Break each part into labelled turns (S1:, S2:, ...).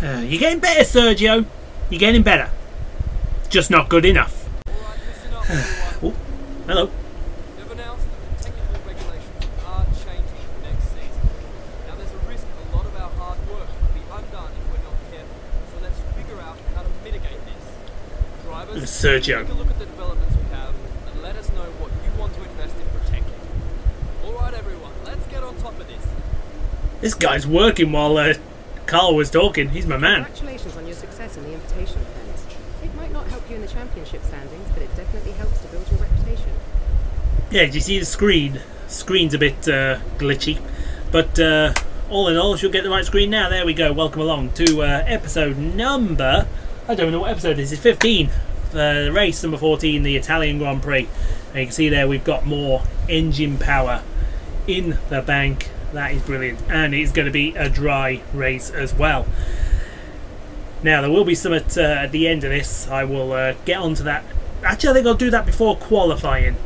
S1: You're getting better, Sergio. You're getting better. Just not good enough.
S2: Alright, listen up, everyone.
S1: Oh, hello.
S2: They've announced that the technical regulations are changing for next season. Now there's a risk a lot of our hard work will be undone if we're not careful. So let's figure out how to mitigate this. Drivers,
S1: Sergio.
S2: take a look at the developments we have and let us know what you want to invest in protecting. Alright everyone, let's get on top of this.
S1: This guy's working while Carl was talking. He's my man.
S3: Congratulations on your success in the invitation event. It might not help you in the championship standings, but it definitely helps to build your reputation.
S1: Yeah, do you see the screen? Screen's a bit glitchy, but all in all, if you'll get the right screen now, there we go. Welcome along to episode number, I don't know what episode this is, 15. Race number 14, the Italian Grand Prix. And you can see there we've got more engine power in the bank. That is brilliant, and it's going to be a dry race as well. Now there will be some at the end of this. I will get onto that. Actually, I think I'll do that before qualifying,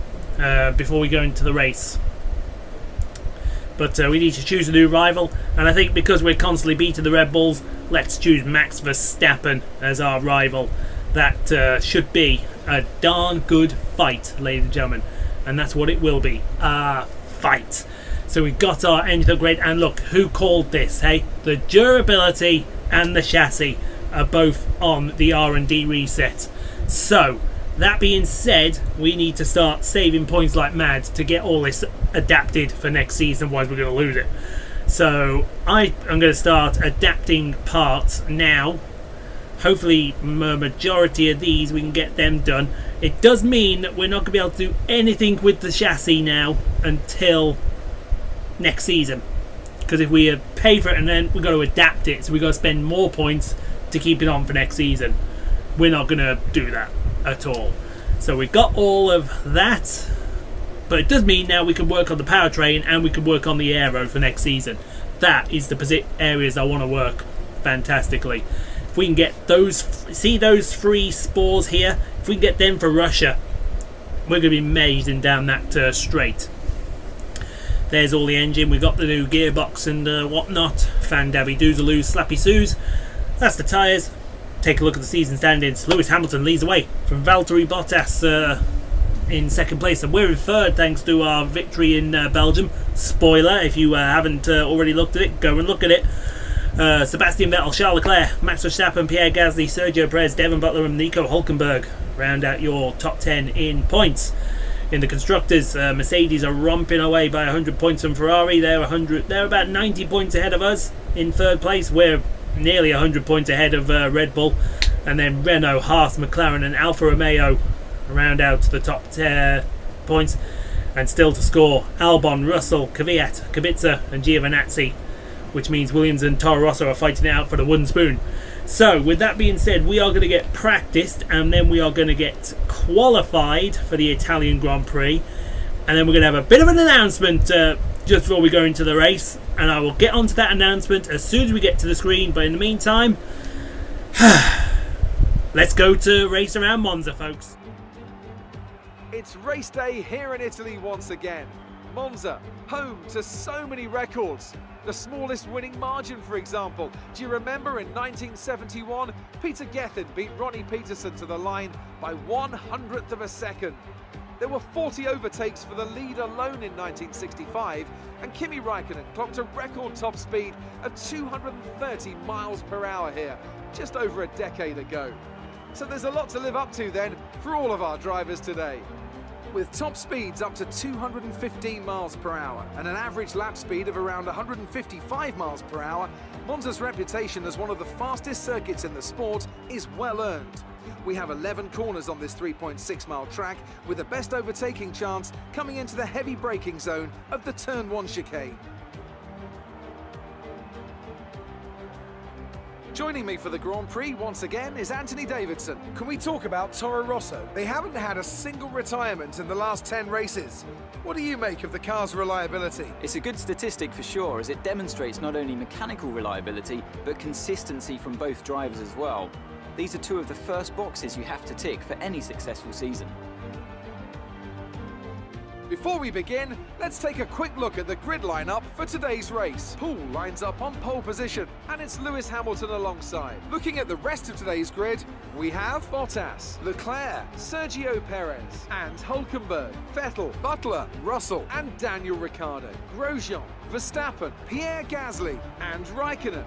S1: before we go into the race. But we need to choose a new rival, and I think because we're constantly beating the Red Bulls, let's choose Max Verstappen as our rival. That should be a darn good fight, ladies and gentlemen, and that's what it will be, a fight. So we've got our engine upgrade, and look, who called this, hey? The durability and the chassis are both on the R&D reset. So, that being said, we need to start saving points like mad to get all this adapted for next season, otherwise we're going to lose it. So, I am going to start adapting parts now. Hopefully, a majority of these, we can get them done. It does mean that we're not going to be able to do anything with the chassis now until next season, because if we pay for it and then we've got to adapt it, so we've got to spend more points to keep it on for next season. We're not going to do that at all. So we've got all of that, but it does mean now we can work on the powertrain and we can work on the aero for next season. That is the areas I want to work fantastically. If we can get those, see those 3 spores here, if we can get them for Russia, we're going to be amazing down that straight. There's all the engine. We've got the new gearbox and whatnot. Fan-dabby doozaloos, slappy soos. That's the tyres. Take a look at the season standings. Lewis Hamilton leads away from Valtteri Bottas in second place, and we're in third thanks to our victory in Belgium. Spoiler, if you haven't already looked at it, go and look at it. Sebastian Vettel, Charles Leclerc, Max Verstappen, Pierre Gasly, Sergio Perez, Devon Butler and Nico Hülkenberg round out your top 10 in points. In the constructors, Mercedes are romping away by 100 points from Ferrari. They're about 90 points ahead of us in third place. We're nearly 100 points ahead of Red Bull, and then Renault, Haas, McLaren and Alfa Romeo round out the top 10 points. And still to score, Albon, Russell, Kvyat, Kubica and Giovinazzi, which means Williams and Toro Rosso are fighting it out for the wooden spoon. So, with that being said, we are going to get practiced, and then we are going to get qualified for the Italian Grand Prix, and then we're going to have a bit of an announcement just before we go into the race, and I will get onto that announcement as soon as we get to the screen. But in the meantime, let's go to race around Monza, folks.
S4: It's race day here in Italy once again. Monza, home to so many records. The smallest winning margin, for example. Do you remember in 1971, Peter Gethin beat Ronnie Peterson to the line by 1/100th of a second. There were 40 overtakes for the lead alone in 1965, and Kimi Räikkönen clocked a record top speed of 230 miles per hour here, just over a decade ago. So there's a lot to live up to then for all of our drivers today. With top speeds up to 215 miles per hour and an average lap speed of around 155 miles per hour, Monza's reputation as one of the fastest circuits in the sport is well earned. We have 11 corners on this 3.6 mile track, with the best overtaking chance coming into the heavy braking zone of the Turn 1 chicane. Joining me for the Grand Prix once again is Anthony Davidson.
S5: Can we talk about Toro Rosso? They haven't had a single retirement in the last 10 races. What do you make of the car's reliability?
S6: It's a good statistic for sure, as it demonstrates not only mechanical reliability, but consistency from both drivers as well. These are two of the first boxes you have to tick for any successful season.
S4: Before we begin, let's take a quick look at the grid lineup for today's race. Paul lines up on pole position, and it's Lewis Hamilton alongside. Looking at the rest of today's grid, we have Bottas, Leclerc, Sergio Perez, and Hülkenberg, Vettel, Butler, Russell, and Daniel Ricciardo, Grosjean, Verstappen, Pierre Gasly, and Raikkonen.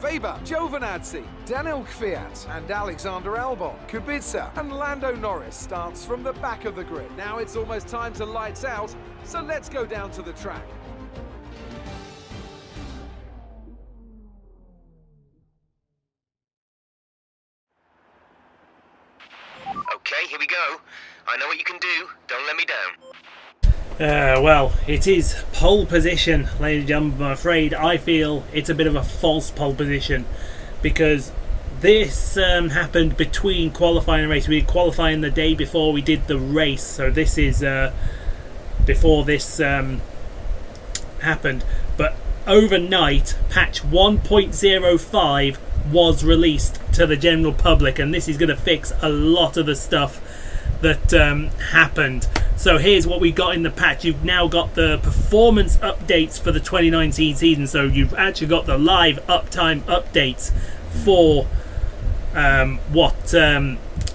S4: Weber, Giovinazzi, Daniel Kvyat, and Alexander Albon. Kubica and Lando Norris starts from the back of the grid. Now it's almost time to lights out, so let's go down to the track.
S7: Okay, here we go. I know what you can do. Don't let me down.
S1: Well, it is pole position, ladies and gentlemen. I'm afraid I feel it's a bit of a false pole position because this happened between qualifying and race. We did qualifying the day before we did the race, so this is before this happened. But overnight, patch 1.05 was released to the general public, and this is going to fix a lot of the stuff that happened. So here's what we got in the patch. You've now got the performance updates for the 2019 season, so you've actually got the live uptime updates for what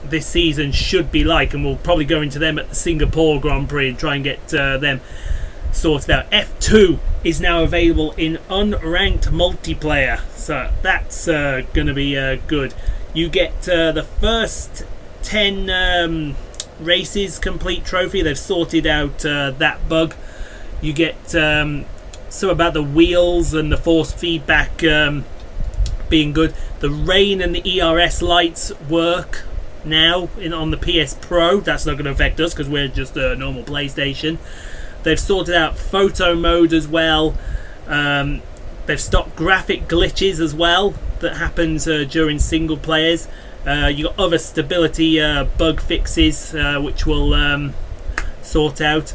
S1: this season should be like, and we'll probably go into them at the Singapore Grand Prix and try and get them sorted out. F2 is now available in unranked multiplayer, so that's going to be good. You get the first 10 races complete trophy. They've sorted out that bug. You get some about the wheels and the force feedback being good. The rain and the ERS lights work now on the PS Pro. That's not going to affect us because we're just a normal PlayStation. They've sorted out photo mode as well. They've stopped graphic glitches as well that happens during single players. You got other stability bug fixes which will sort out.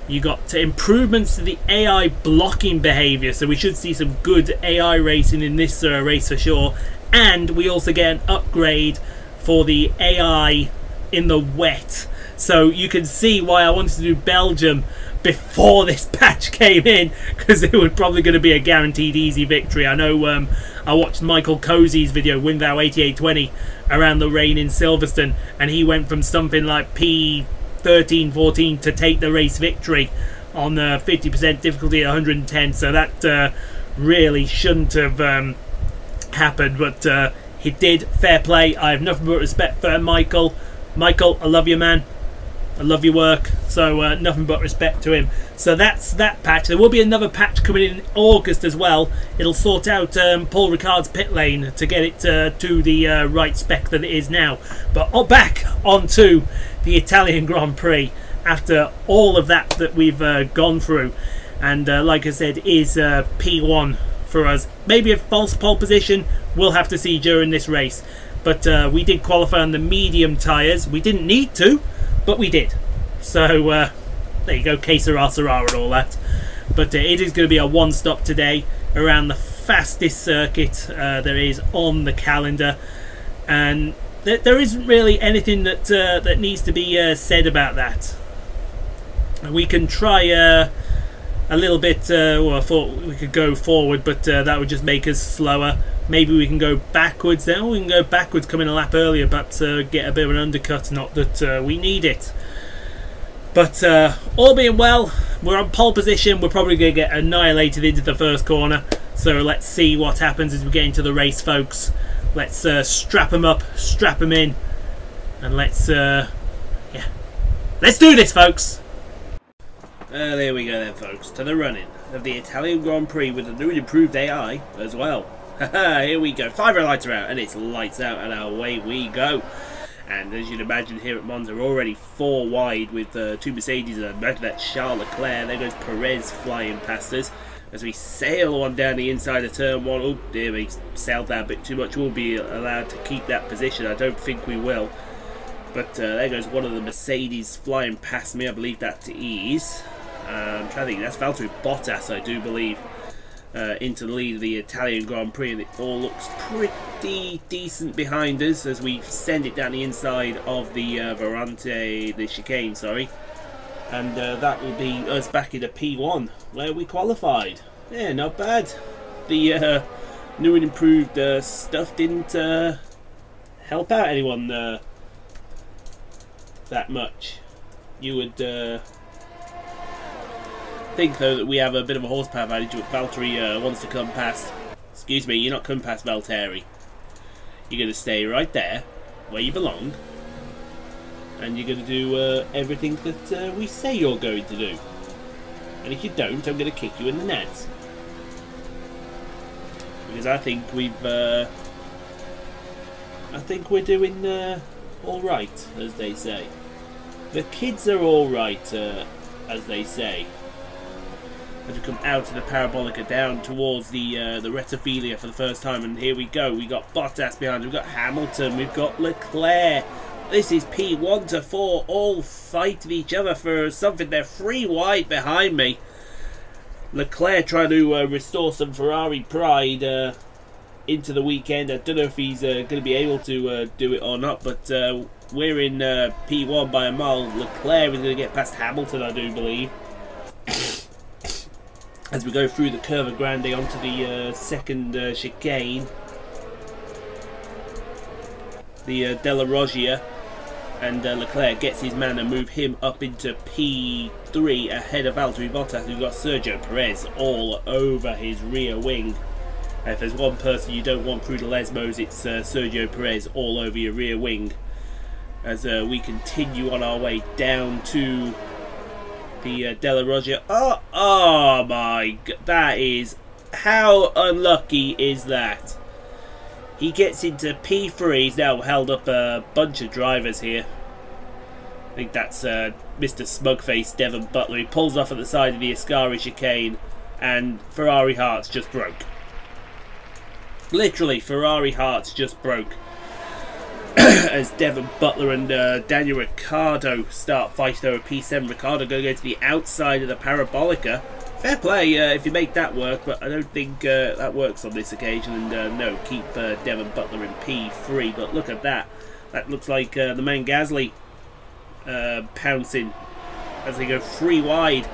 S1: You got improvements to the AI blocking behavior, so we should see some good AI racing in this race for sure. And we also get an upgrade for the AI in the wet, so you can see why I wanted to do Belgium before this patch came in, because it was probably going to be a guaranteed easy victory. I know I watched Michael Cozy's video, WinVow 8820, around the rain in Silverstone, and he went from something like P13-14 to take the race victory on 50% difficulty at 110, so that really shouldn't have happened, but he did. Fair play. I have nothing but respect for Michael. Michael, I love you, man. I love your work, so nothing but respect to him. So that's that patch. There will be another patch coming in August as well. It'll sort out Paul Ricard's pit lane to get it to the right spec that it is now. But back onto the Italian Grand Prix after all of that we've gone through. And like I said, is P1 for us. Maybe a false pole position, we'll have to see during this race. But we did qualify on the medium tyres. We didn't need to, but we did. So there you go, que sera, sera and all that. But it is going to be a one-stop today around the fastest circuit there is on the calendar. And there isn't really anything that that needs to be said about that. We can try a little bit, well, I thought we could go forward, but that would just make us slower. Maybe we can go backwards then. We can go backwards, come in a lap earlier, but get a bit of an undercut. Not that we need it. But all being well, we're on pole position. We're probably going to get annihilated into the first corner. So let's see what happens as we get into the race, folks. Let's strap them up, strap them in, and let's yeah, let's do this, folks. There we go then, folks, to the running of the Italian Grand Prix with the new and improved AI as well. Here we go. 5 red lights are out, and it's lights out, and away we go. And as you'd imagine, here at Monza, we're already 4 wide with 2 Mercedes and that's Charles Leclerc. There goes Perez flying past us as we sail on down the inside of turn 1. Oh dear, we sailed that a bit too much. We'll be allowed to keep that position. I don't think we will. But there goes one of the Mercedes flying past me. I believe that's Ease. I'm trying to think. That's Valtteri Bottas, I do believe. Into the lead of the Italian Grand Prix, and it all looks pretty decent behind us as we send it down the inside of the Verante, the chicane, sorry. And that will be us back into P1, where we qualified. Yeah, not bad. The new and improved stuff didn't help out anyone that much. You would think, though, that we have a bit of a horsepower advantage. Valtteri wants to come past. Excuse me, you're not coming past Valtteri. You're going to stay right there, where you belong. And you're going to do everything that we say you're going to do. And if you don't, I'm going to kick you in the nuts. Because I think we're doing all right, as they say. The kids are all right, as they say. As we come out of the Parabolica down towards the Retrophilia for the first time, and here we go. We got Bottas behind. We've got Hamilton. We've got Leclerc. This is P1 to 4, all fighting each other for something. They're 3 wide behind me. Leclerc trying to restore some Ferrari pride into the weekend. I don't know if he's going to be able to do it or not, but we're in P1 by a mile. Leclerc is going to get past Hamilton, I do believe. As we go through the Curva Grande onto the second chicane. The Della Roggia. And Leclerc gets his man and move him up into P3 ahead of Valtteri Bottas. We've got Sergio Perez all over his rear wing. If there's one person you don't want through the Lesmos, it's Sergio Perez all over your rear wing. As we continue on our way down to the Della Roggia. Oh my god, that is... How unlucky is that? He gets into P3. He's now held up a bunch of drivers here. I think that's Mr. Smugface Devon Butler. He pulls off at the side of the Ascari chicane, and Ferrari hearts just broke. Literally, Ferrari hearts just broke. As Devon Butler and Daniel Ricciardo start fighting over P7. Ricciardo going to go to the outside of the Parabolica. Fair play if you make that work, but I don't think that works on this occasion. And no, keep Devon Butler in P3. But look at that. That looks like the man Gasly pouncing as they go 3 wide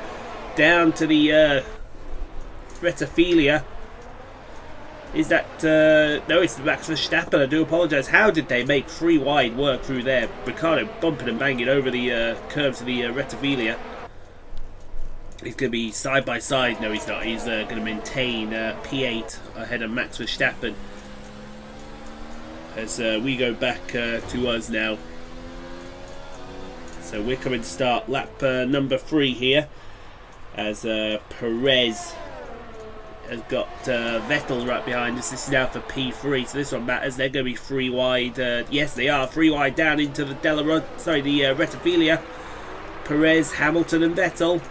S1: down to the Retrophilia. Is that... no, it's the Max Verstappen. I do apologise. How did they make 3 wide work through there? Ricciardo bumping and banging over the curves of the Retrophilia. He's going to be side by side. No, he's not. He's going to maintain P8 ahead of Max Verstappen. As we go back to us now. So we're coming to start lap number 3 here. As Perez has got Vettel right behind us. This is now for P3. So this one matters. They're going to be 3 wide. Yes, they are 3 wide down into the Retrophilia. Perez, Hamilton, and Vettel.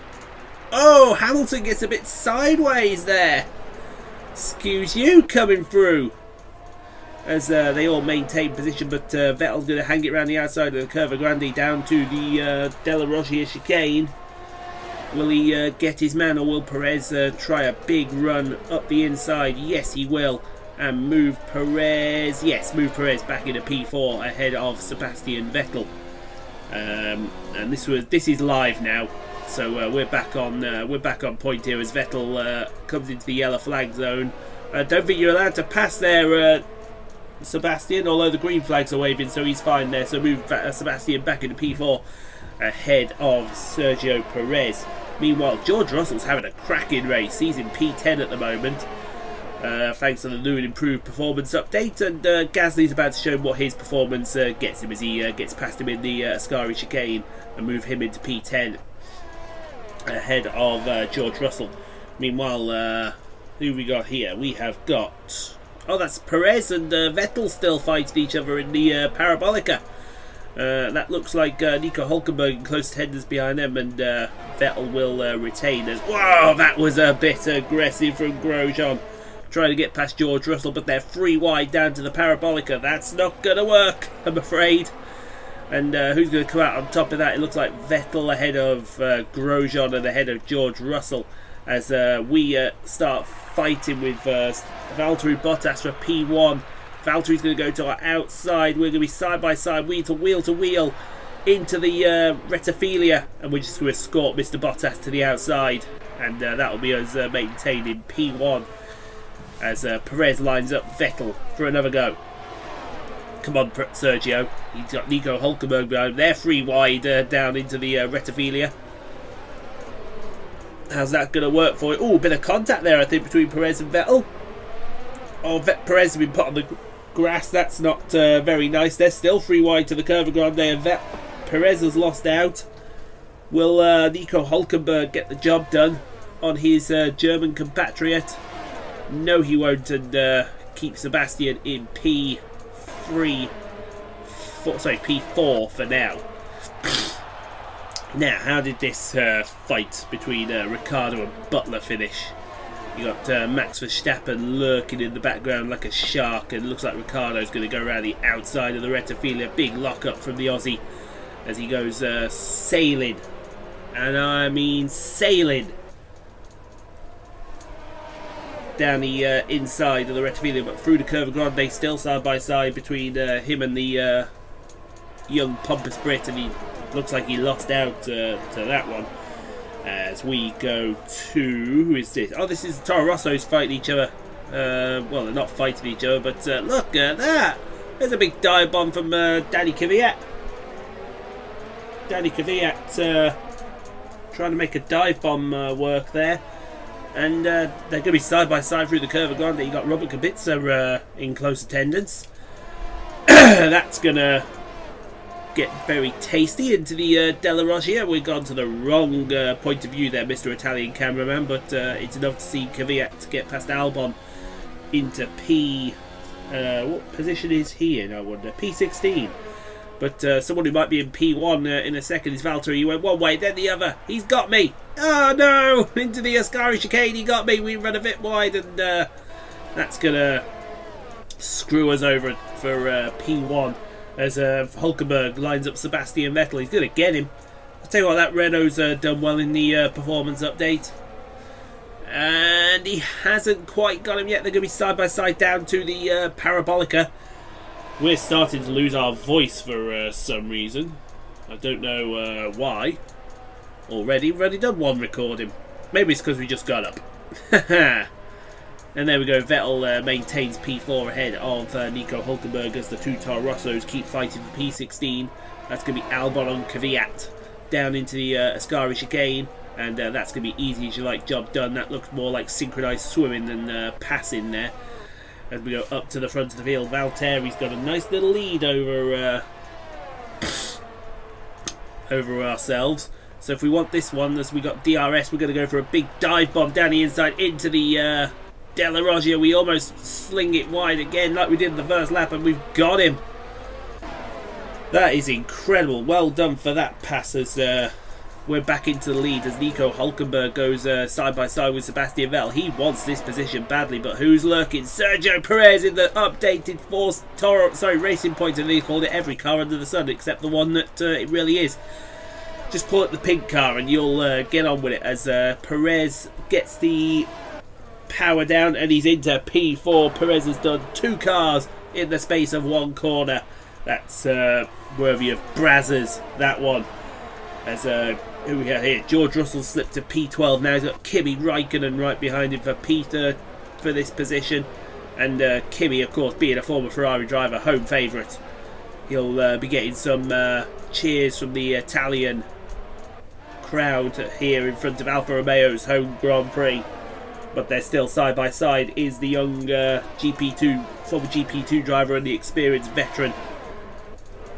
S1: Oh, Hamilton gets a bit sideways there. Excuse you coming through. As they all maintain position, but Vettel's going to hang it around the outside of the Curva Grande down to the Della Roggia chicane. Will he get his man, or will Perez try a big run up the inside? Yes, he will. And move Perez. Yes, move Perez back into P4 ahead of Sebastian Vettel. And this is live now. So we're back on point here as Vettel comes into the yellow flag zone. I don't think you're allowed to pass there, Sebastian, although the green flags are waving, so he's fine there. So move Sebastian back into P4 ahead of Sergio Perez. Meanwhile, George Russell's having a cracking race. He's in P10 at the moment, thanks to the new and improved performance update. And Gasly's about to show him what his performance gets him as he gets past him in the Ascari chicane and move him into P10. Ahead of George Russell. Meanwhile, who we got here? We have got... Oh, that's Perez and Vettel still fighting each other in the Parabolica. That looks like Nico Hülkenberg and close attendants behind them, and Vettel will retain as... Whoa, that was a bit aggressive from Grosjean. Trying to get past George Russell, but they're 3 wide down to the Parabolica. That's not going to work, I'm afraid. And who's going to come out on top of that? It looks like Vettel ahead of Grosjean and ahead of George Russell as we start fighting with Valtteri Bottas for P1. Valtteri's going to go to our outside. We're going to be side by side, wheel to wheel into the Rettifilia, and we're just going to escort Mr. Bottas to the outside, and that will be us maintained in P1 as Perez lines up Vettel for another go. Come on, Sergio. He's got Nico Hülkenberg behind him. They're free wide down into the Rettifilia. How's that going to work for you? Oh, a bit of contact there, I think, between Perez and Vettel. Oh, Perez has been put on the grass. That's not very nice. They're still free wide to the Curva Grande, and Perez has lost out. Will Nico Hülkenberg get the job done on his German compatriot? No, he won't, and keep Sebastian in P4 for now. Now, how did this fight between Ricciardo and Butler finish? You got Max Verstappen lurking in the background like a shark, and looks like Ricciardo's going to go around the outside of the Rettifilia. Big lock-up from the Aussie as he goes sailing. And I mean sailing down the inside of the Rettifilia, but through the Curva Grande, still side by side between him and the young pompous Brit, and he looks like he lost out to that one. As we go to, who is this? Oh, this is Toro Rosso's fighting each other. Well, they're not fighting each other, but look at that. There's a big dive bomb from Danny Kvyat. Danny Kvyat trying to make a dive bomb work there. And they're going to be side by side through the Curva Grande. You got Robert Kubica in close attendance. That's going to get very tasty into the Della Roggia. We've gone to the wrong point of view there, Mr. Italian cameraman, but it's enough to see Kvyat to get past Albon into P... what position is he in, I wonder? P16. But someone who might be in P1 in a second is Valtteri. He went one way, then the other. He's got me. Oh no! Into the Ascari chicane, he got me. We run a bit wide, and that's going to screw us over for P1. As Hülkenberg lines up Sebastian Vettel. He's going to get him. I'll tell you what, that Renault's done well in the performance update. And he hasn't quite got him yet. They're going to be side by side down to the Parabolica. We're starting to lose our voice for some reason. I don't know why. Already done one recording. Maybe it's because we just got up. And there we go, Vettel maintains P4 ahead of Nico Hülkenberg as the two Toro Rossos keep fighting for P16. That's going to be Albon on Kvyat down into the Ascari chicane, and that's going to be easy as you like, job done. That looks more like synchronised swimming than passing there. As we go up to the front of the field, Valtteri's got a nice little lead over ourselves. So if we want this one, as we got DRS, we're going to go for a big dive bomb down the inside into the Della Roggia. We almost sling it wide again like we did in the first lap, and we've got him. That is incredible. Well done for that pass as we're back into the lead as Nico Hülkenberg goes side by side with Sebastian Vettel. He wants this position badly, but who's lurking? Sergio Perez in the updated Racing Point, and they called it every car under the sun except the one that it really is. Just call it the pink car and you'll get on with it as Perez gets the power down and he's into P4. Perez has done two cars in the space of one corner. That's worthy of brazzers, that one. As who we have here? George Russell slipped to P12 now. He's got Kimi Räikkönen right behind him for P3 for this position. And Kimi, of course, being a former Ferrari driver, home favourite. He'll be getting some cheers from the Italian crowd here in front of Alfa Romeo's home Grand Prix. But they're still side by side is the young former GP2 driver and the experienced veteran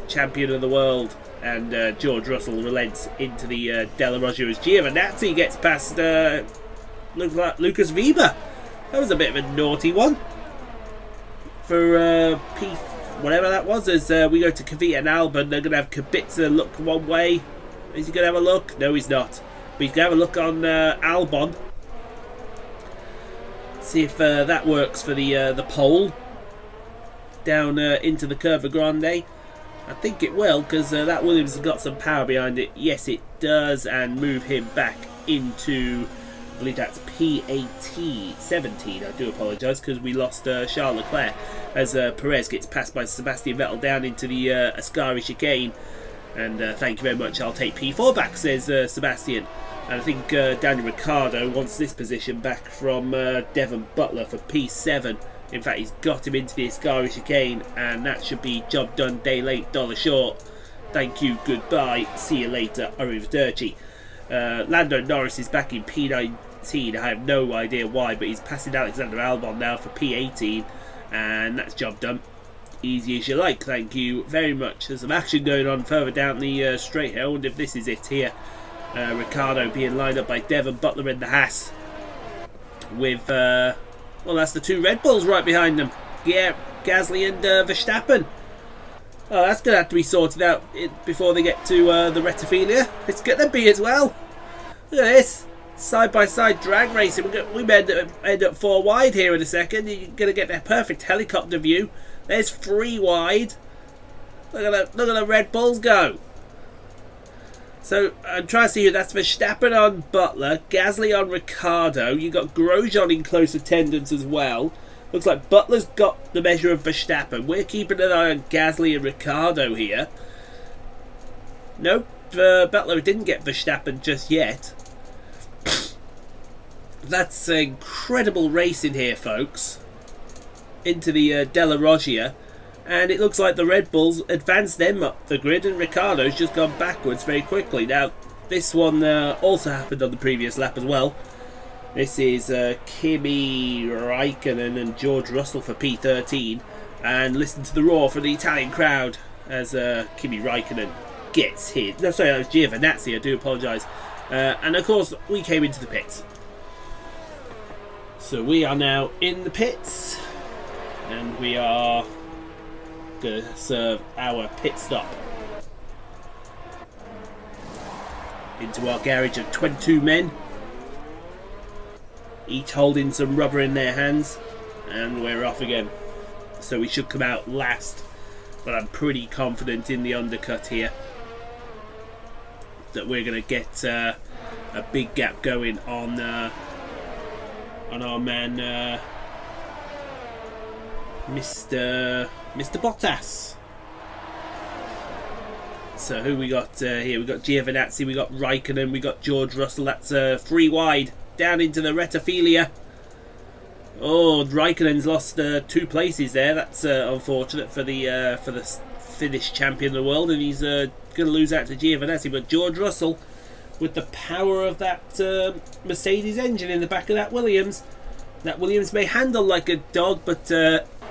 S1: champion of the world. And George Russell relents into the Della Roggia as Giovinazzi gets past Lucas Weber. That was a bit of a naughty one for whatever that was. As we go to Kvyat and Albon, they're going to have Kubica look one way. Is he going to have a look? No, he's not. But he's going to have a look on Albon. See if that works for the pole down into the Curva Grande. I think it will, because that Williams has got some power behind it. Yes, it does, and move him back into, I believe that's P18, 17. I do apologise, because we lost Charles Leclerc as Perez gets passed by Sebastian Vettel down into the Ascari chicane. And thank you very much. I'll take P4 back, says Sebastian. And I think Daniel Ricciardo wants this position back from Devon Butler for P7. In fact, he's got him into the Ascari chicane, and that should be job done, day late, dollar short. Thank you, goodbye, see you later, arrivederci. Lando Norris is back in P19. I have no idea why, but he's passing Alexander Albon now for P18, and that's job done. Easy as you like, thank you very much. There's some action going on further down the straight here. I wonder if this is it here. Ricciardo being lined up by Devon Butler in the Haas. With, well, that's the two Red Bulls right behind them. Yeah, Gasly and Verstappen. Oh, that's going to have to be sorted out before they get to the Rettifilia. It's going to be as well. Look at this. Side-by-side drag racing. We may end up 4 wide here in a second. You're going to get that perfect helicopter view. There's 3 wide. Look at the Red Bulls go. So I'm trying to see who that's. Verstappen on Butler, Gasly on Ricciardo. You've got Grosjean in close attendance as well. Looks like Butler's got the measure of Verstappen. We're keeping an eye on Gasly and Ricciardo here. Nope, Butler didn't get Verstappen just yet. That's incredible racing here, folks. Into the Della Roggia. And it looks like the Red Bulls advanced them up the grid, and Ricciardo's just gone backwards very quickly. Now, this one also happened on the previous lap as well. This is Kimi Raikkonen and George Russell for P13. And listen to the roar from the Italian crowd as Kimi Raikkonen gets hit. No, sorry, that was Giovinazzi, I do apologise. And of course, we came into the pits. So we are now in the pits. And we are going to serve our pit stop into our garage of 22 men, each holding some rubber in their hands, and we're off again. So we should come out last, but I'm pretty confident in the undercut here that we're going to get a big gap going on our man Mr. Bottas. So who we got here? We got Giovinazzi, we got Raikkonen, we got George Russell. That's 3 wide down into the Rettifilia. Oh, Raikkonen's lost 2 places there. That's unfortunate for the Finnish champion of the world, and he's going to lose out to Giovinazzi. But George Russell, with the power of that Mercedes engine in the back of that Williams may handle like a dog, but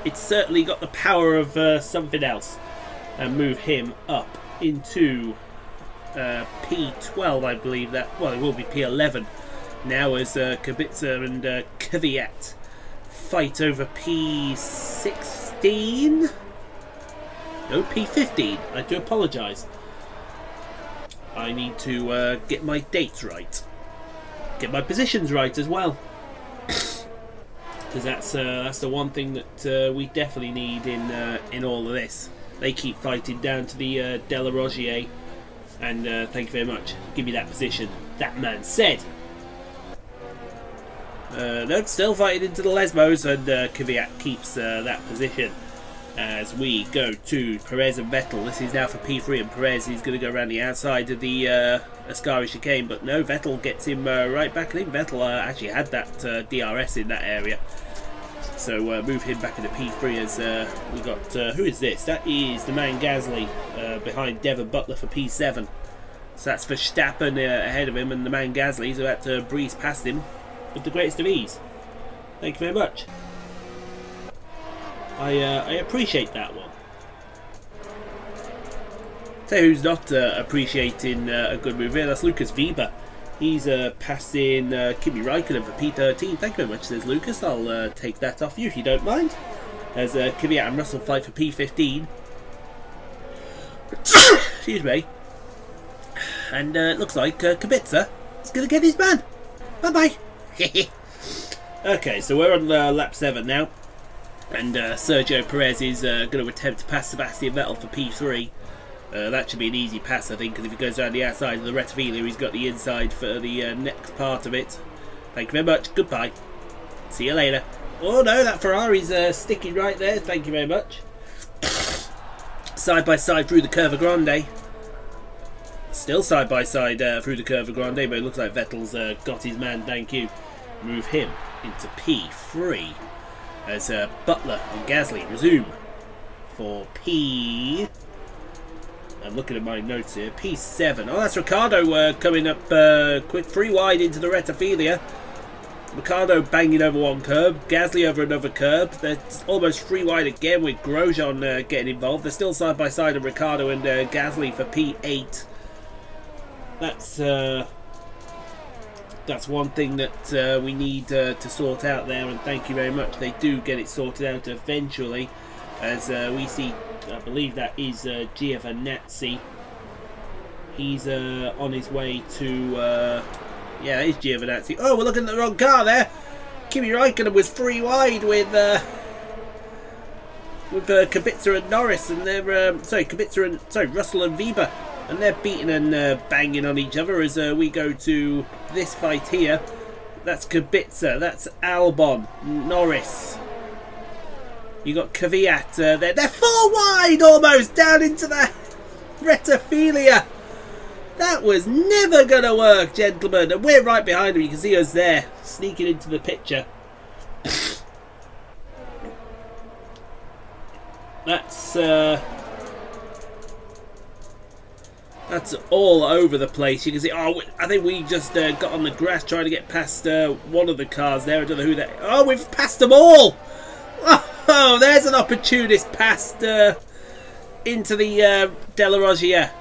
S1: it's certainly got the power of something else, and move him up into P12, I believe that. Well, it will be P11 now as Kubica and Kvyat fight over P16. No, P15. I do apologise. I need to get my dates right, get my positions right as well. Because that's the one thing that we definitely need in all of this. They keep fighting down to the Della Roggia, and thank you very much. Give me that position. That man said. No, still fighting into the Lesbos, and Kvyat keeps that position as we go to Perez and Vettel. This is now for P3, and Perez is going to go around the outside of the Ascari chicane, but no, Vettel gets him right back. I think Vettel actually had that DRS in that area, so move him back into P3 as we got, who is this? That is the man Gasly behind Devon Butler for P7. So that's Verstappen ahead of him, and the man Gasly is about to breeze past him with the greatest of ease. Thank you very much. I appreciate that one. Tell you who's not appreciating a good move here, that's Lucas Weber. He's passing Kimi Raikkonen for P13. Thank you very much, says Lucas. I'll take that off you if you don't mind. As Kvyat and Russell fight for P15. Excuse me. And it looks like Kubica is going to get his man. Bye-bye. Okay, so we're on lap 7 now. And Sergio Perez is going to attempt to pass Sebastian Vettel for P3. That should be an easy pass, I think, because if he goes around the outside of the Rettifilia, he's got the inside for the next part of it. Thank you very much. Goodbye. See you later. Oh no, that Ferrari's sticking right there. Thank you very much. Side by side through the Curva Grande. Still side by side through the curve of Grande, but it looks like Vettel's got his man, thank you. Move him into P3 as Butler and Gasly resume for P... I'm looking at my notes here. P7. Oh, that's Ricciardo coming up quick. 3 wide into the Rettifilia. Ricciardo banging over one curb. Gasly over another curb. They're almost 3 wide again with Grosjean getting involved. They're still side by side of Ricciardo and Gasly for P8. That's one thing that we need to sort out there, and thank you very much. They do get it sorted out eventually, as we see. I believe that is Giovinazzi. He's on his way to... yeah, it is Giovinazzi. Oh, we're looking at the wrong car there. Kimi Räikkönen was 3 wide with Kubica and Norris, and they're Russell and Weber, and they're beating and banging on each other as we go to this fight here. That's Kubica, that's Albon, Norris. You got Kvyat there. They're 4 wide almost down into the Rettifilia. That was never going to work, gentlemen. And we're right behind them. You can see us there, sneaking into the picture. That's all over the place. You can see, oh, I think we just got on the grass trying to get past one of the cars there. I don't know who that... Oh, we've passed them all! Oh, there's an opportunist past into the Della Roggia.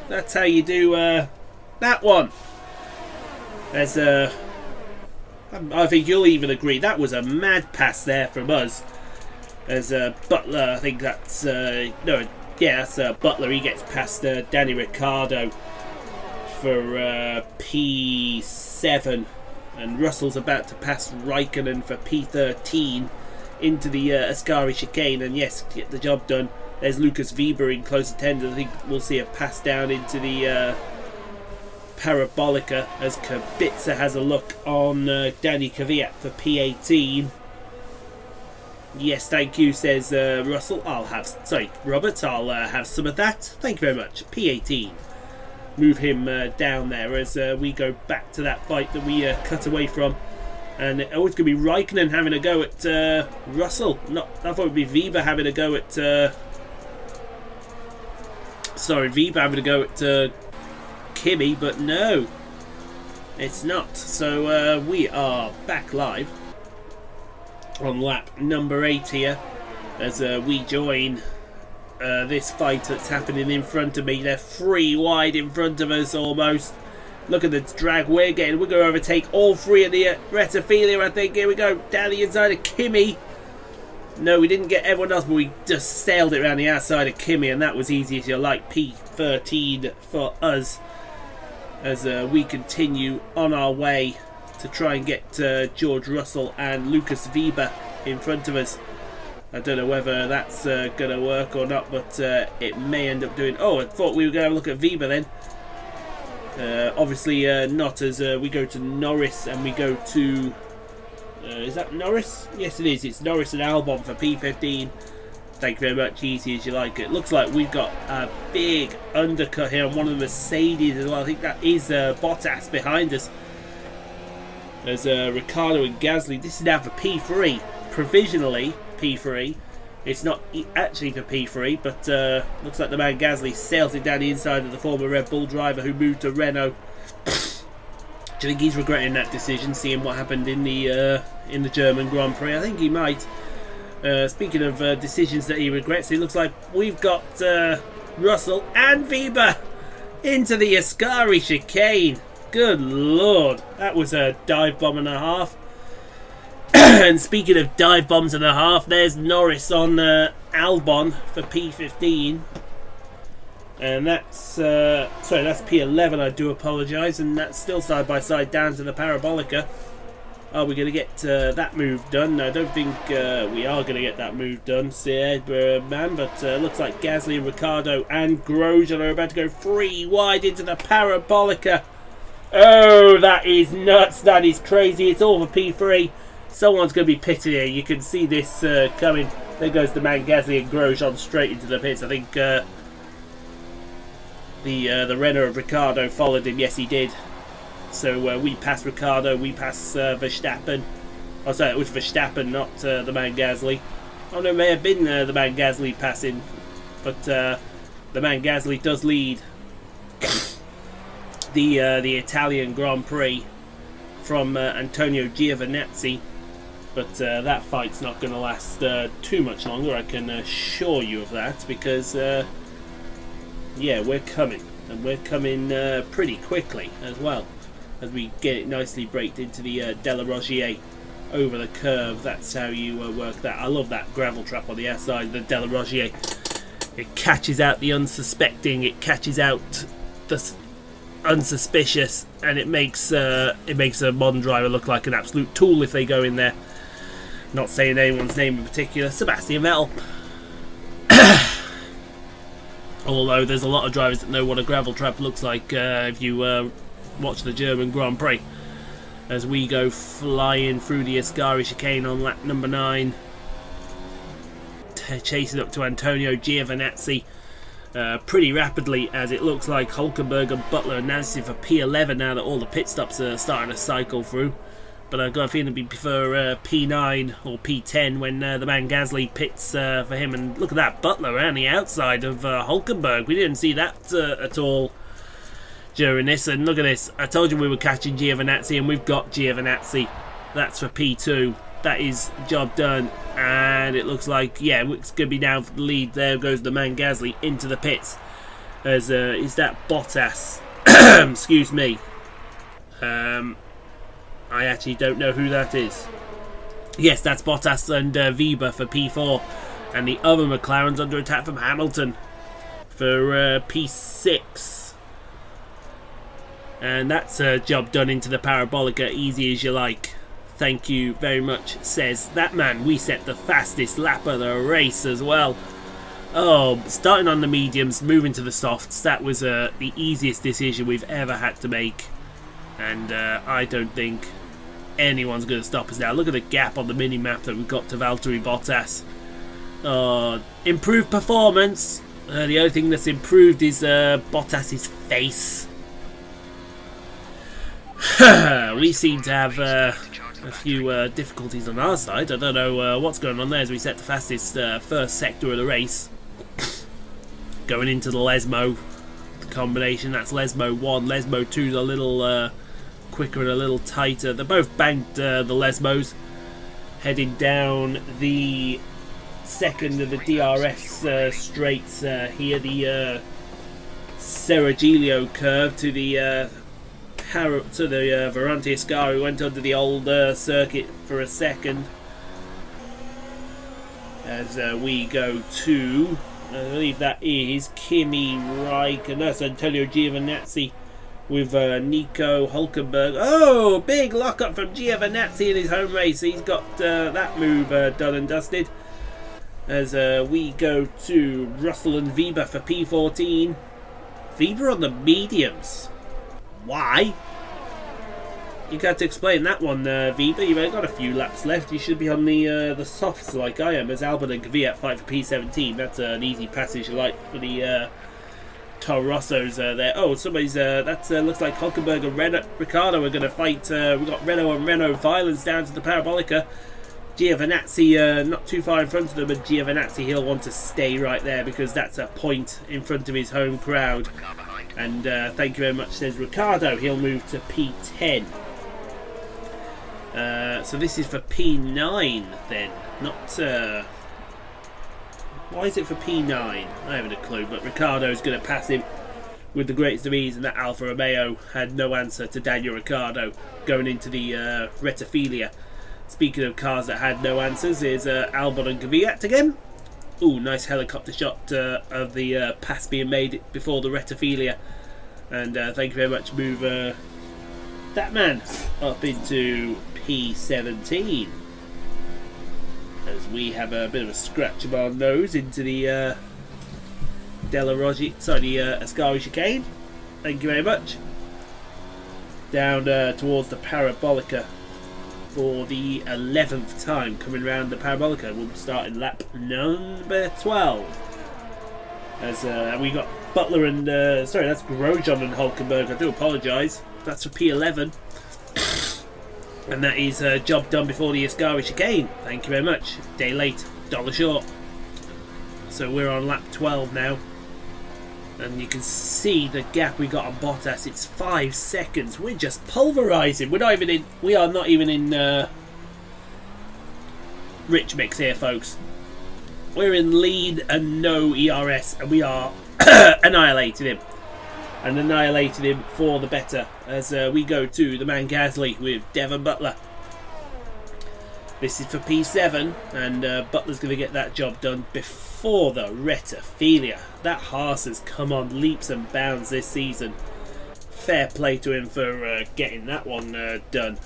S1: That's how you do that one. There's I think you'll even agree that was a mad pass there from us. As Butler, I think that's no, yeah, that's Butler. He gets past Danny Ricciardo for P7, and Russell's about to pass Raikkonen for P13 into the Ascari chicane, and yes, get the job done. There's Lucas Weber in close attendance. I think we'll see a pass down into the Parabolica as Kubica has a look on Danny Kvyat for P18. Yes, thank you, says Russell. Robert, I'll have some of that. Thank you very much. P18. Move him down there as we go back to that fight that we cut away from. And it's going to be Raikkonen having a go at Russell. I thought it would be Weber having a go at... Weber having a go at Kimi, but no, it's not. So we are back live on lap number 8 here as we join this fight that's happening in front of me. They're 3 wide in front of us almost. Look at the drag we're getting. We're going to overtake all 3 of the Rettifilia, I think. Here we go, down the inside of Kimi. No, we didn't get everyone else, but we just sailed it around the outside of Kimi, and that was easy as you like. P13 for us as we continue on our way to try and get George Russell and Lucas Weber in front of us. I don't know whether that's going to work or not, but it may end up doing... Oh, I thought we were going to have a look at Weber then. Obviously not, as we go to Norris and we go to... is that Norris? Yes, it is. It's Norris and Albon for P15. Thank you very much. Easy as you like it. Looks like we've got a big undercut here on one of the Mercedes as well. I think that is Bottas behind us. There's Ricciardo and Gasly. This is now for P3. Provisionally P3. It's not actually for P3, but looks like the man Gasly sails it down the inside of the former Red Bull driver who moved to Renault. Do you think he's regretting that decision, seeing what happened in the German Grand Prix? I think he might. Speaking of decisions that he regrets, it looks like we've got Russell and Weber into the Ascari chicane. Good lord, that was a dive bomb and a half. And speaking of dive bombs and a half, there's Norris on Albon for P15. And that's that's P11, I do apologise, and that's still side by side down to the Parabolica. Are we going to get that move done? No, I don't think we are going to get that move done, man, but looks like Gasly and Ricciardo and Grosjean are about to go 3 wide into the Parabolica. Oh, that is nuts, that is crazy, it's all for P3. Someone's going to be pitted here, you can see this coming. There goes the man Gasly and Grosjean straight into the pits. I think The Renault of Ricciardo followed him. Yes, he did. So we passed Ricciardo, we passed Verstappen. Oh, sorry, it was Verstappen, not the man Gasly. Oh no, it may have been the man Gasly passing, but the man Gasly does lead the Italian Grand Prix from Antonio Giovinazzi. But that fight's not going to last too much longer, I can assure you of that, because yeah, we're coming, and we're coming pretty quickly as well, as we get it nicely braked into the Della Roggier over the curve. That's how you work that. I love that gravel trap on the outside of the Della Roggier. It catches out the unsuspecting, it catches out the unsuspicious, and it makes a modern driver look like an absolute tool if they go in there. Not saying anyone's name in particular. Sebastian Vettel. Although there's a lot of drivers that know what a gravel trap looks like if you watch the German Grand Prix. As we go flying through the Ascari chicane on lap number 9. Chasing up to Antonio Giovinazzi pretty rapidly, as it looks like Hulkenberg and Butler are announcing for P11 now that all the pit stops are starting to cycle through. But I've got a feeling it'd be for P9 or P10 when the man Gasly pits for him. And look at that, Butler around the outside of Hulkenberg. We didn't see that at all during this. And look at this, I told you we were catching Giovinazzi, and we've got Giovinazzi. That's for P2. That is job done. And it looks like, yeah, it's going to be down for the lead. There goes the man Gasly into the pits. As is that Bottas? Excuse me. I actually don't know who that is. Yes, that's Bottas and Weber for P4. And the other McLaren's under attack from Hamilton for P6. And that's a job done into the Parabolica, easy as you like. Thank you very much, says that man. We set the fastest lap of the race as well. Oh, starting on the mediums, moving to the softs. That was the easiest decision we've ever had to make. And I don't think anyone's going to stop us now. Look at the gap on the mini-map that we've got to Valtteri Bottas. Improved performance. The only thing that's improved is Bottas's face. We seem to have a few difficulties on our side. I don't know what's going on there, as we set the fastest first sector of the race. Going into the Lesmo combination. That's Lesmo 1. Lesmo 2's a little quicker and a little tighter. They're both banked, the Lesmos. Heading down the second of the DRS straights here. The Serragilio curve to the Verante Ascari. Went under the old circuit for a second. As we go to, I believe that is Kimi Räikkönen. That's Antonio Giovinazzi with Nico Hulkenberg. Oh, big lock-up from Giovinazzi in his home race. He's got that move done and dusted. As we go to Russell and Weber for P14. Weber on the mediums. Why? You got to explain that one, Weber. You've only got a few laps left. You should be on the softs like I am, as Albon and Kvyat fight for P17. That's an easy passage like for the Toro Rossos there. Oh, somebody's that looks like Hulkenberg and Ricciardo are going to fight. We've got Renault and Renault violence down to the Parabolica. Giovinazzi not too far in front of them, but Giovinazzi, he'll want to stay right there because that's a point in front of his home crowd. And thank you very much, says Ricciardo. He'll move to P10. So this is for P9 then, not... why is it for P9? I haven't a clue, but Ricciardo's going to pass him with the greatest of ease, and that Alfa Romeo had no answer to Daniel Ricciardo going into the Rettifilia. Speaking of cars that had no answers, here's Albon and Kvyat again. Ooh, nice helicopter shot of the pass being made before the Rettifilia. And thank you very much, move that man up into P17. As we have a bit of a scratch of our nose into the Della Roggier, sorry, the Ascari chicane. Thank you very much. Down towards the Parabolica for the 11th time, coming around the Parabolica. We'll start in lap number 12. As we got Butler and sorry, that's Grosjean and Hulkenberg. I do apologise. That's for P11, and that is job done before the Ascari chicane. Thank you very much. Day late, dollar short. So we're on lap 12 now, and you can see the gap we got on Bottas. It's 5 seconds. We're just pulverising. We're not even in. We are not even in rich mix here, folks. We're in lead and no ERS, and we are annihilating him. And annihilating him for the better as we go to the man Gasly with Devon Butler. This is for P7, and Butler's going to get that job done before the Rettifilia. That Haas has come on leaps and bounds this season. Fair play to him for getting that one done.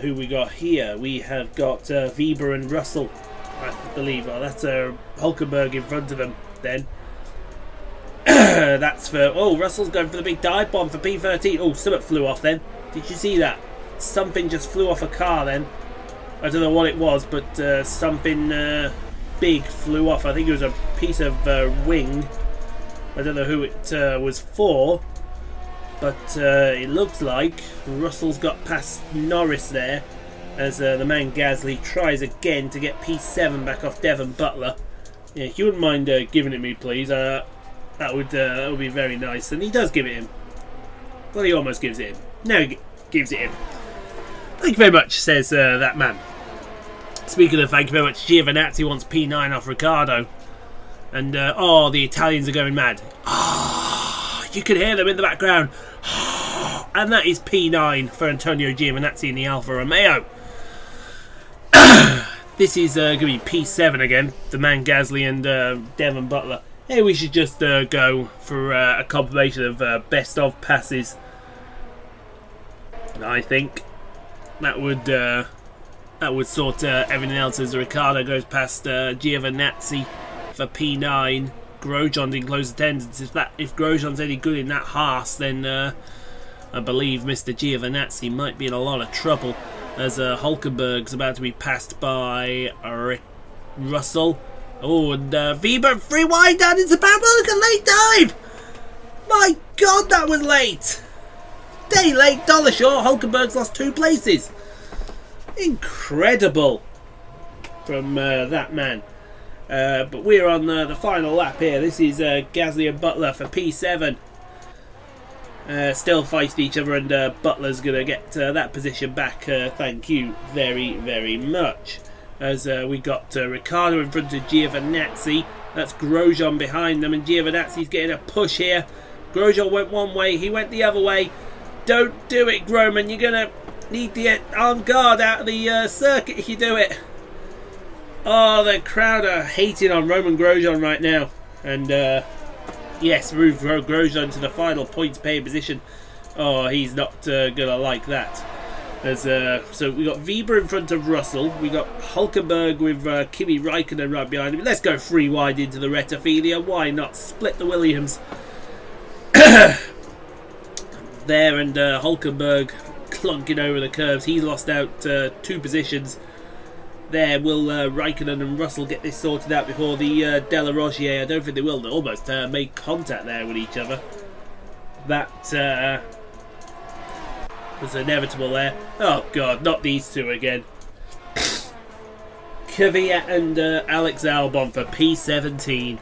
S1: Who we got here? We have got Weber and Russell, I believe. Oh, that's Hulkenberg in front of them then. That's for... Oh, Russell's going for the big dive bomb for P13. Oh, something flew off then. Did you see that? Something just flew off a car then. I don't know what it was, but something big flew off. I think it was a piece of wing. I don't know who it was for. But it looks like Russell's got past Norris there. As the man Gasly tries again to get P7 back off Devon Butler. Yeah, if you wouldn't mind giving it me, please. That would be very nice. And he does give it him. Well, he almost gives it him. No, he gives it him. Thank you very much, says that man. Speaking of thank you very much, Giovinazzi wants P9 off Ricciardo. And, oh, the Italians are going mad. Oh, you can hear them in the background. Oh, and that is P9 for Antonio Giovinazzi in the Alfa Romeo. This is going to be P7 again. The man Gasly and Devon Butler. Hey, we should just go for a compilation of best of passes. I think that would sort everything else as Ricciardo goes past Giovinazzi for P9. Grosjean in close attendance. If Grosjean's any good in that Haas, then I believe Mr. Giovinazzi might be in a lot of trouble as Hulkenberg's about to be passed by Russell. Oh, and Weber free wide down into parabolic, a late dive! My God, that was late! Day late, dollar short. Hulkenberg's lost 2 places. Incredible from that man. But we're on the final lap here. This is Gasly and Butler for P7. Still fighting each other, and Butler's going to get that position back. Thank you very, very much. As we got Ricciardo in front of Giovinazzi. That's Grosjean behind them, and Giovinazzi's getting a push here. Grosjean went one way, he went the other way. Don't do it, Groman. You're going to need the armed guard out of the circuit if you do it. Oh, the crowd are hating on Roman Grosjean right now. And yes, move Grosjean to the final points paying position. Oh, he's not going to like that. So we got Weber in front of Russell. We got Hulkenberg with Kimi Räikkönen right behind him. Let's go 3 wide into the Rettifilia. Why not split the Williams? There, and Hulkenberg clunking over the curves. He's lost out 2 positions. There, will Räikkönen and Russell get this sorted out before the Della Rogier? I don't think they will. They almost made contact there with each other. That was inevitable there. Oh God, not these 2 again. Kvyat and Alex Albon for P17.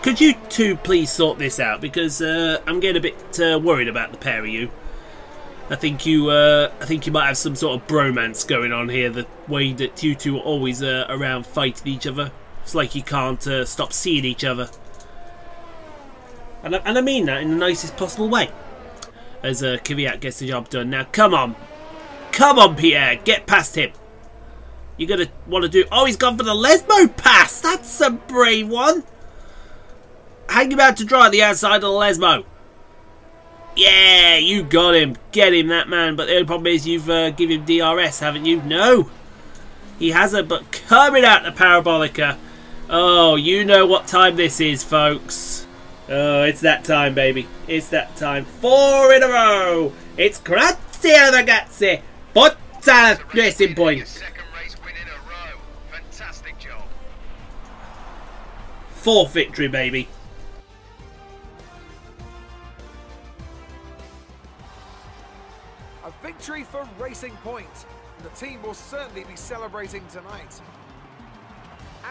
S1: Could you 2 please sort this out? Because I'm getting a bit worried about the pair of you. I think you might have some sort of bromance going on here. The way that you 2 are always around fighting each other. It's like you can't stop seeing each other. And I mean that in the nicest possible way. As Kvyat gets the job done. Now, come on. Come on, Pierre. Get past him. You're going to want to do... Oh, he's gone for the Lesmo pass. That's a brave one. Hang him out to dry at the outside of the Lesmo. Yeah, you got him. Get him, that man. But the only problem is you've given him DRS, haven't you? No. He hasn't, but coming out the Parabolica. Oh, you know what time this is, folks. Oh, it's that time, baby. It's that time. 4 in a row. It's grazie ragazzi. Forza Racing Point.
S7: Second race win in a row. Fantastic job.
S1: 4th victory, baby.
S5: victory for Racing Point. The team will certainly be celebrating tonight.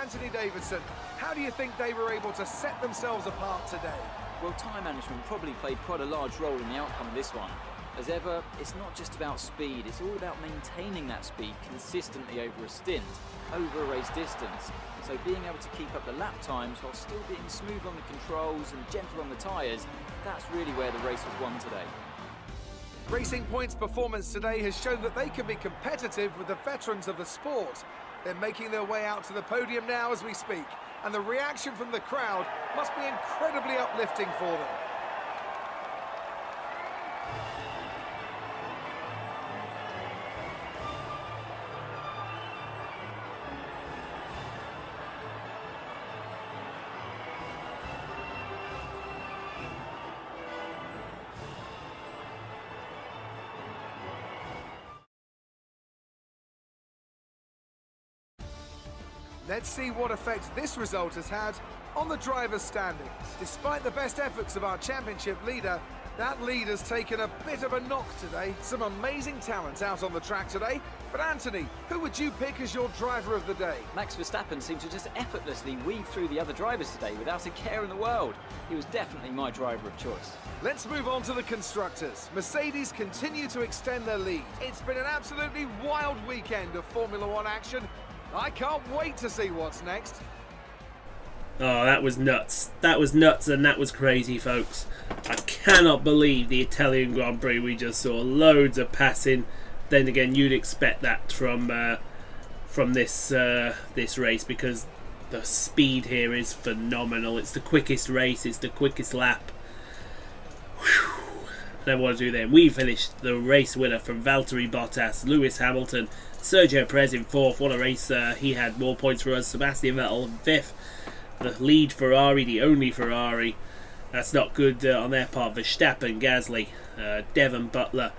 S5: Anthony Davidson, how do you think they were able to set themselves apart today?
S6: Well, time management probably played quite a large role in the outcome of this one. As ever, it's not just about speed, it's all about maintaining that speed consistently over a stint, over a race distance. So being able to keep up the lap times while still being smooth on the controls and gentle on the tyres, that's really where the race was won today.
S5: Racing Point's performance today has shown that they can be competitive with the veterans of the sport. They're making their way out to the podium now as we speak, and the reaction from the crowd must be incredibly uplifting for them. Let's see what effect this result has had on the drivers' standings. Despite the best efforts of our championship leader, that lead has taken a bit of a knock today. Some amazing talent out on the track today. But Anthony, who would you pick as your driver of the day?
S6: Max Verstappen seemed to just effortlessly weave through the other drivers today without a care in the world. He was definitely my driver of choice.
S5: Let's move on to the constructors. Mercedes continue to extend their lead. It's been an absolutely wild weekend of Formula One action. I can't wait to see what's next.
S1: Oh, that was nuts. That was nuts and that was crazy, folks. I cannot believe the Italian Grand Prix we just saw. Loads of passing. Then again, you'd expect that from this race because the speed here is phenomenal. It's the quickest race. It's the quickest lap. Whew. Never want to do that. We finished the race winner from Valtteri Bottas, Lewis Hamilton, Sergio Perez in 4th. What a race he had. More points for us. Sebastian Vettel in 5th. The lead Ferrari, the only Ferrari. That's not good on their part. Verstappen, Gasly, Devon Butler,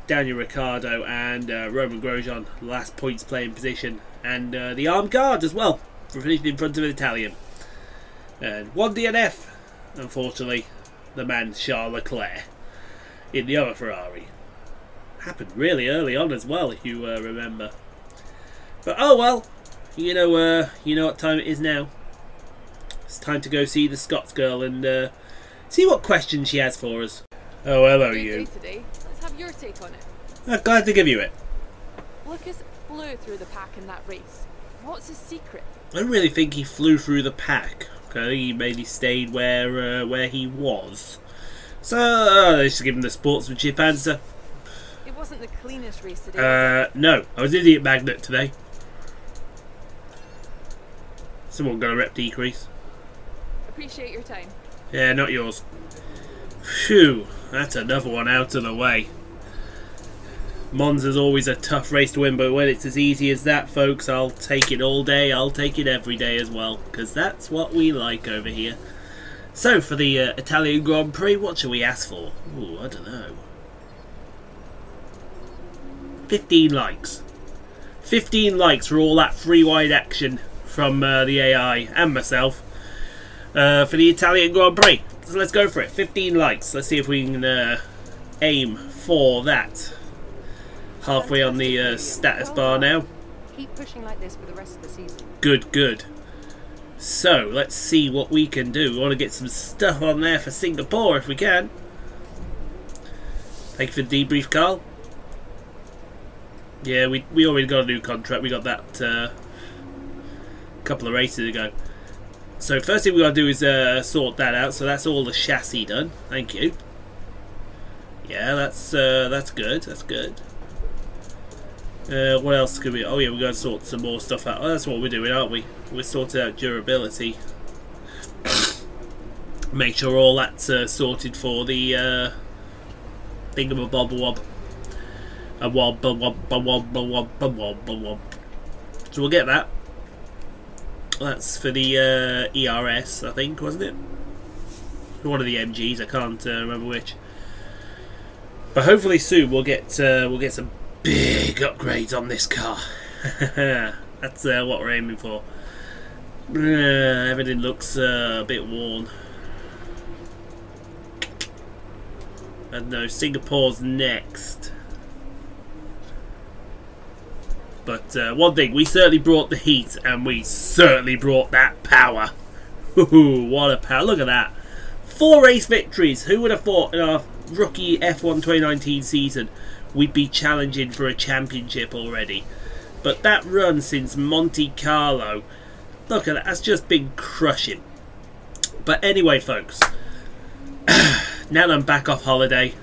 S1: Daniel Ricciardo and Roman Grosjean. Last points playing position. And the armed guard as well for finishing in front of an Italian. And one DNF. Unfortunately, the man Charles Leclerc in the other Ferrari. Happened really early on as well, if you remember. But oh well, you know what time it is now. It's time to go see the Scots girl and see what question she has for us. Oh, hello you.
S8: Today. Let's have your take on it.
S1: I'm glad to give you it.
S8: Lucas flew through the pack in that race. What's his secret?
S1: I don't really think he flew through the pack. I think he mainly stayed where he was. So let's just give him the sportsmanship answer.
S8: It wasn't the cleanest race today, was it?
S1: No, I was idiot magnet today. Someone got a rep decrease.
S8: Appreciate your time.
S1: Yeah, not yours. Phew, that's another one out of the way. Monza's always a tough race to win, but when it's as easy as that, folks, I'll take it all day. I'll take it every day as well, because that's what we like over here. So, for the Italian Grand Prix, what shall we ask for? Ooh, I don't know. 15 likes. 15 likes for all that free-wide action from the AI and myself for the Italian Grand Prix. So let's go for it. 15 likes. Let's see if we can aim for that. Halfway on the status bar now.
S3: Keep pushing like this for the rest of the season.
S1: Good, good. So, let's see what we can do. We want to get some stuff on there for Singapore if we can. Thank you for the debrief, Carl. Yeah, we already got a new contract. We got that a couple of races ago. So first thing we got to do is sort that out. So that's all the chassis done. Thank you. Yeah, that's good. That's good. What else could we... Oh yeah, we've got to sort some more stuff out. Oh, that's what we're doing, aren't we? We're sorting out durability. Make sure all that's sorted for the thingamabob-wob. So we'll get that. That's for the ERS, I think, wasn't it? One of the MGs, I can't remember which. But hopefully soon we'll get some big upgrades on this car. That's what we're aiming for. Everything looks a bit worn. I don't know, Singapore's next. But one thing, we certainly brought the heat, and we certainly brought that power. What a power. Look at that. 4 race victories. Who would have thought in our rookie F1 2019 season we'd be challenging for a championship already? But that run since Monte Carlo, look at that, that's just been crushing. But anyway, folks, now that I'm back off holiday,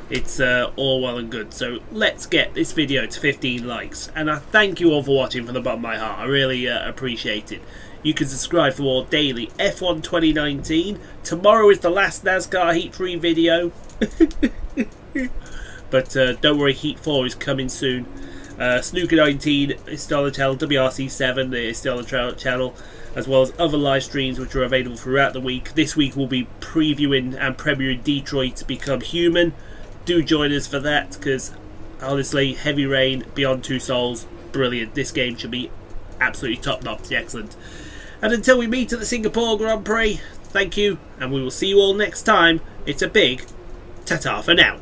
S1: it's all well and good. So let's get this video to 15 likes. And I thank you all for watching from the bottom of my heart. I really appreciate it. You can subscribe for more daily F1 2019. Tomorrow is the last NASCAR Heat 3 video. But don't worry, Heat 4 is coming soon. Snooker 19 is still on the channel. WRC 7 is still on the channel, as well as other live streams which are available throughout the week. This week we'll be previewing and premiering Detroit Become Human. Do join us for that, because honestly, Heavy Rain, Beyond Two Souls, brilliant. This game should be absolutely top-notch, excellent. And until we meet at the Singapore Grand Prix, thank you, and we will see you all next time. It's a big ta-ta for now.